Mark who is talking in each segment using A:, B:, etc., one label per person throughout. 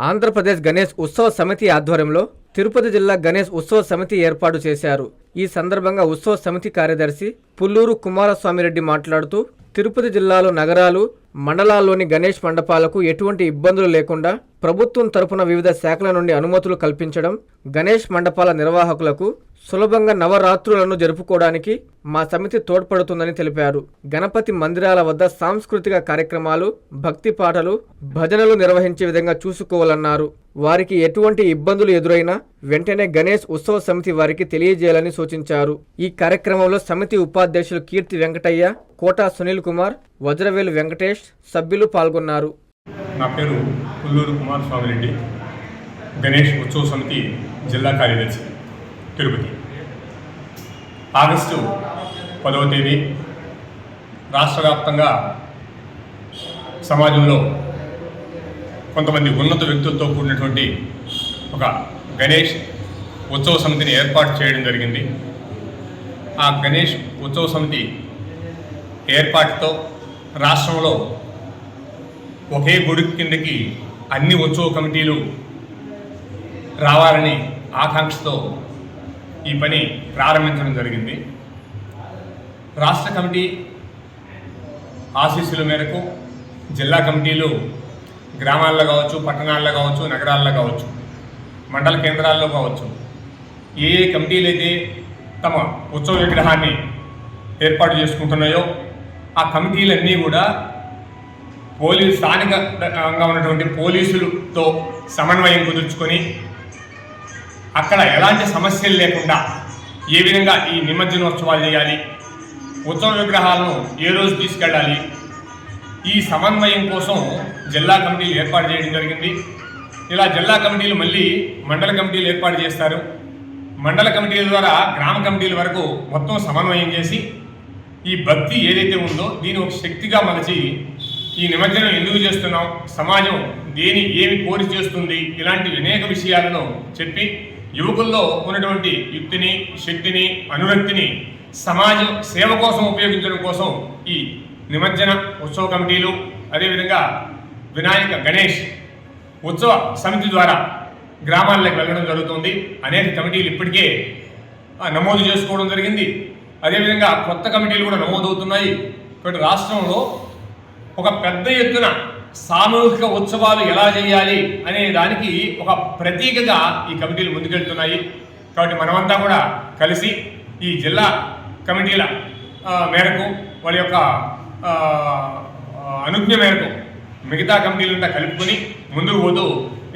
A: ఆంధ్రప్రదేశ్ గణేష్ ఉత్సవ సమితి ఆధ్వర్యంలో తిరుపతి జిల్లా గణేష్ ఉత్సవ సమితి ఏర్పాటు చేశారు. ఈ సందర్భంగా ఉత్సవ సమితి కార్యదర్శి పుల్లూరు కుమారస్వామిరెడ్డి మాట్లాడుతూ తిరుపతి జిల్లాలో నగరాలు, మండలాల్లోని గణేష్ మండపాలకు ఎటువంటి ఇబ్బందులు లేకుండా ప్రభుత్వం తరపున వివిధ శాఖల నుండి అనుమతులు కల్పించడం, గణేష్ మండపాల నిర్వాహకులకు సులభంగా నవరాత్రులను జరుపుకోవడానికి మా సమితి తోడ్పడుతుందని తెలిపారు. గణపతి మందిరాల వద్ద సాంస్కృతిక కార్యక్రమాలు, భక్తి పాటలు, భజనలు నిర్వహించే విధంగా చూసుకోవాలన్నారు. వారికి ఎటువంటి ఇబ్బందులు ఎదురైనా వెంటనే గణేష్ ఉత్సవ సమితి వారికి తెలియజేయాలని సూచించారు. ఈ కార్యక్రమంలో సమితి ఉపాధ్యక్షులు కీర్తి వెంకటయ్య, కోటా సునీల్ కుమార్, వజ్రవేలు వెంకటేష్ సభ్యులు పాల్గొన్నారు.
B: నా పేరు పుల్లూరు కుమారస్వామిరెడ్డి, గణేష్ ఉత్సవ సమితి జిల్లా కార్యదర్శి, తిరుపతి. ఆగస్టు 10వ తేదీ రాష్ట్ర వ్యాప్తంగా సమాజంలో కొంతమంది ఉన్నత వ్యక్తులతో కూడినటువంటి ఒక గణేష్ ఉత్సవ సమితిని ఏర్పాటు చేయడం జరిగింది. ఆ గణేష్ ఉత్సవ సమితి ఏర్పాటుతో రాష్ట్రంలో ఒకే గుడి కిందకి అన్ని ఉత్సవ కమిటీలు రావాలని ఆకాంక్షతో ఈ పని ప్రారంభించడం జరిగింది. రాష్ట్ర కమిటీ ఆశీస్సుల మేరకు జిల్లా కమిటీలు గ్రామాల్లో కావచ్చు, పట్టణాల్లో కావచ్చు, నగరాల్లో కావచ్చు, మండల కేంద్రాల్లో కావచ్చు, ఏ ఏ కమిటీలు అయితే తమ ఉత్సవ విగ్రహాన్ని ఏర్పాటు చేసుకుంటున్నాయో ఆ కమిటీలన్నీ కూడా స్థానికంగా ఉన్నటువంటి పోలీసులతో సమన్వయం కుదుర్చుకొని అక్కడ ఎలాంటి సమస్యలు లేకుండా ఏ విధంగా ఈ నిమజ్జనోత్సవాలు చేయాలి, ఉత్సవ విగ్రహాలను ఏ రోజు తీసుకెళ్ళాలి, ఈ సమన్వయం కోసం జిల్లా కమిటీలు ఏర్పాటు చేయడం జరిగింది. ఇలా జిల్లా కమిటీలు మళ్ళీ మండల కమిటీలు ఏర్పాటు చేస్తారు. మండల కమిటీల ద్వారా గ్రామ కమిటీల వరకు మొత్తం సమన్వయం చేసి ఈ భక్తి ఏదైతే ఉందో దీన్ని ఒక శక్తిగా మలచి ఈ నిమజ్జనం ఎందుకు చేస్తున్నాం, సమాజం ఏమి కోరి చేస్తుంది, ఇలాంటి అనేక విషయాలను చెప్పి యువకుల్లో ఉన్నటువంటి యుక్తిని, శక్తిని, అనురక్తిని సమాజం సేవ కోసం ఉపయోగించడం కోసం ఈ నిమజ్జన ఉత్సవ కమిటీలు, అదేవిధంగా వినాయక గణేష్ ఉత్సవ సమితి ద్వారా గ్రామాల్లోకి వెళ్ళడం జరుగుతుంది. అనేక కమిటీలు ఇప్పటికే నమోదు చేసుకోవడం జరిగింది. అదేవిధంగా కొత్త కమిటీలు కూడా నమోదవుతున్నాయి. కాబట్టి రాష్ట్రంలో ఒక పెద్ద ఎత్తున సామూహిక ఉత్సవాలు ఎలా చేయాలి అనే దానికి ఒక ప్రతీకగా ఈ కమిటీలు ముందుకెళ్తున్నాయి. కాబట్టి మనమంతా కూడా కలిసి ఈ జిల్లా కమిటీల మేరకు వాళ్ళ యొక్క అనుజ్ఞ మేరకు మిగతా కమిటీలంతా కలుపుకొని ముందుకు పోతూ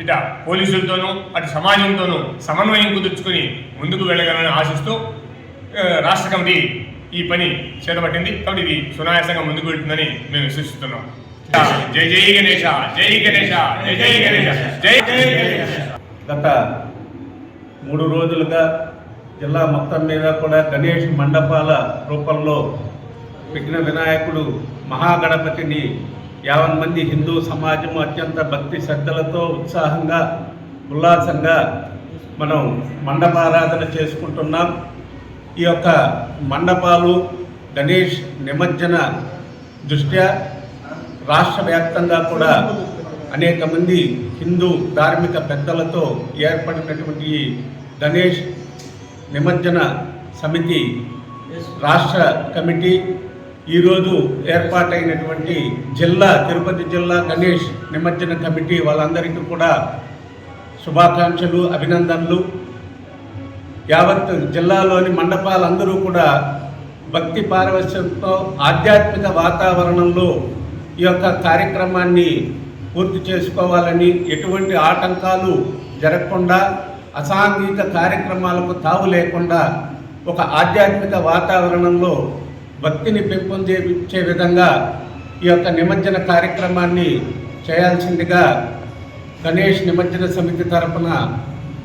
B: ఇట పోలీసులతోనూ అటు సమాజంతోనూ సమన్వయం కుదుర్చుకొని ముందుకు వెళ్ళగలని ఆశిస్తూ రాష్ట్ర కమిటీ ఈ పని చేతబట్టింది. కాబట్టి ఇది సునాయాసంగా ముందుకు వెళ్తుందని మేము విశ్వసిస్తున్నాం. జై జై గణేశ, జై గణేశ, జై జై గణేశ, జై జై గణేశ.
C: గత 3 రోజులుగా జిల్లా మొత్తం మీద కూడా గణేష్ మండపాల రూపంలో విఘ్న వినాయకుడు మహాగణపతిని 50 మంది హిందూ సమాజం అత్యంత భక్తి శ్రద్ధలతో ఉత్సాహంగా ఉల్లాసంగా మనం మండపారాధన చేసుకుంటున్నాం. ఈ యొక్క మండపాలు గణేష్ నిమజ్జన దృష్ట్యా రాష్ట్ర వ్యాప్తంగా కూడా అనేక మంది హిందూ ధార్మిక పెద్దలతో ఏర్పడినటువంటి గణేష్ నిమజ్జన సమితి రాష్ట్ర కమిటీ ఈరోజు ఏర్పాటైనటువంటి తిరుపతి జిల్లా గణేష్ నిమజ్జన కమిటీ వాళ్ళందరికీ కూడా శుభాకాంక్షలు, అభినందనలు. యావత్ జిల్లాలోని మండపాలందరూ కూడా భక్తి పారవశ్యంతో ఆధ్యాత్మిక వాతావరణంలో ఈ యొక్క కార్యక్రమాన్ని పూర్తి చేసుకోవాలని, ఎటువంటి ఆటంకాలు జరగకుండా, అసాంఘిక కార్యక్రమాలకు తావు లేకుండా ఒక ఆధ్యాత్మిక వాతావరణంలో భక్తిని పెంపొందించే విధంగా ఈ యొక్క నిమజ్జన కార్యక్రమాన్ని చేయాల్సిందిగా గణేష్ నిమజ్జన సమితి తరపున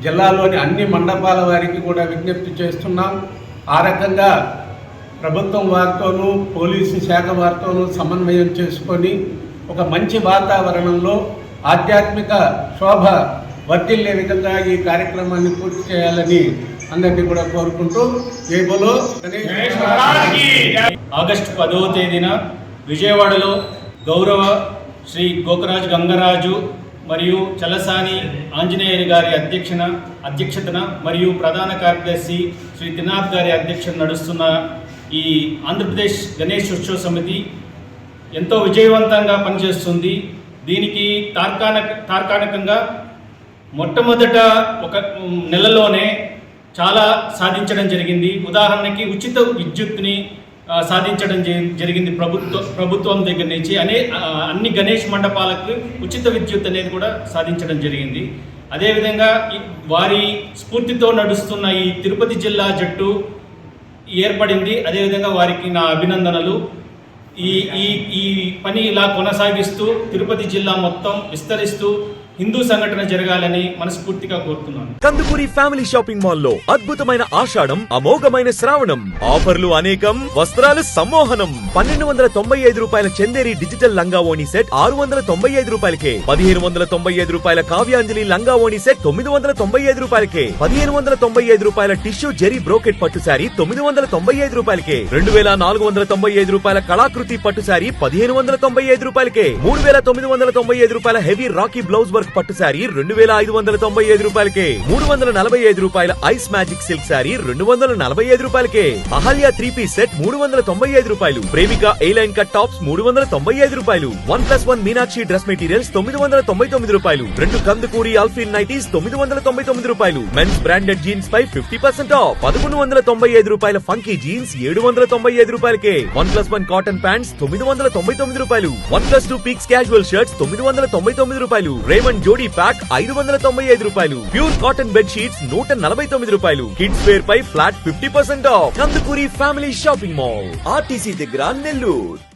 C: జిల్లాలోని అన్ని మండపాల వారికి కూడా విజ్ఞప్తి చేస్తున్నాం. ఆ రకంగా ప్రభుత్వం వారితోనూ పోలీసు శాఖ వారితోనూ సమన్వయం చేసుకొని ఒక మంచి వాతావరణంలో ఆధ్యాత్మిక శోభ వర్ధిల్లే విధంగా ఈ కార్యక్రమాన్ని పూర్తి చేయాలని అందరినీ కూడా కోరుకుంటూ జై బోలో గణేష్.
D: ఆగస్టు 10వ తేదీన విజయవాడలో గౌరవ శ్రీ గోకరాజు గంగరాజు మరియు చలసాని ఆంజనేయులు గారి అధ్యక్షతన మరియు ప్రధాన కార్యదర్శి శ్రీ త్రినాథ్ గారి అధ్యక్షతన నడుస్తున్న ఈ ఆంధ్రప్రదేశ్ గణేష్ ఉత్సవ సమితి ఎంతో విజయవంతంగా పనిచేస్తుంది. దీనికి తార్కాణికంగా మొట్టమొదట ఒక నెలలోనే చాలా సాధించడం జరిగింది. ఉదాహరణకి ఉచిత విద్యుత్ని సాధించడం జరిగింది ప్రభుత్వం దగ్గర నుంచి. అన్ని గణేష్ మండపాలకు ఉచిత విద్యుత్ అనేది కూడా సాధించడం జరిగింది. అదేవిధంగా వారి స్ఫూర్తితో నడుస్తున్న ఈ తిరుపతి జిల్లా జట్టు ఏర్పడింది. అదేవిధంగా వారికి నా అభినందనలు. ఈ పని ఇలా కొనసాగిస్తూ తిరుపతి జిల్లా మొత్తం విస్తరిస్తూ హిందూ సంఘటన జరగాలని మనస్ఫూర్తిగా కోరుతున్నాను.
E: కందుకూరి ఫ్యామిలీ షాపింగ్ మాల్ లో అద్భుతమైన ఆషాఢం, అమోఘమైన శ్రావణం, ఆఫర్లు అనేకం, వస్త్రాలు సమ్మోహనం. 1295 రూపాయల చందేరి డిజిటల్ లంగా ఓణి సెట్ 695 రూపాయలకే, 1595 రూపాయల కావ్యాంజలి లంగా ఓణి సెట్ 995 రూపాయలకే, 1595 రూపాయల టిష్యూ జెరీ బ్రోకెట్ పట్టు శారీ 995 రూపాయలకే, 2495 రూపాయల కళాకృతి పట్టు శారీ 1595 రూపాయలకే, 3995 రూపాయల హెవీ రాకీ బ్లౌజ్ వర్క్ పట్టు శారీ 2595 రూపాయలకే, 345 రూపాయల ఐస్ మ్యాజిక్ సిల్క్ శారీ 245 రూపాయలకే, అహల్య 3-పీస్ సెట్ 395 రూపాయలు, ప్రేమిక ఏ లైన్ కట్ టాప్స్ 395 రూపాయలు, 1+1 మీనాక్షి డ్రెస్ మెటీరియల్స్ 999 రూపాయలు, 2 కందుకూరి అల్ఫిన్ నైటీస్ 999 రూపాయలు, మెన్స్ బ్రాండెడ్ జీన్స్ పై 50% ఆఫ్, 1195 రూపాయల ఫంకీ జీన్స్ 795 రూపాయలకే, 1+1 కాటన్ ప్యాంట్స్ 999 రూపాయలు, 1+2 పీక్స్ క్యాజువల్ షర్ట్స్ 999 రూపాయలు, రేమండ్ జోడీ ప్యాక్ 595 రూపాయలు, ప్యూర్ కాటన్ బెడ్ షీట్స్ 149 రూపాయలు, కిడ్స్ వేర్ పై flat 50% off. Kandukuri family shopping mall, RTC దగ్గర, నెల్లూరు.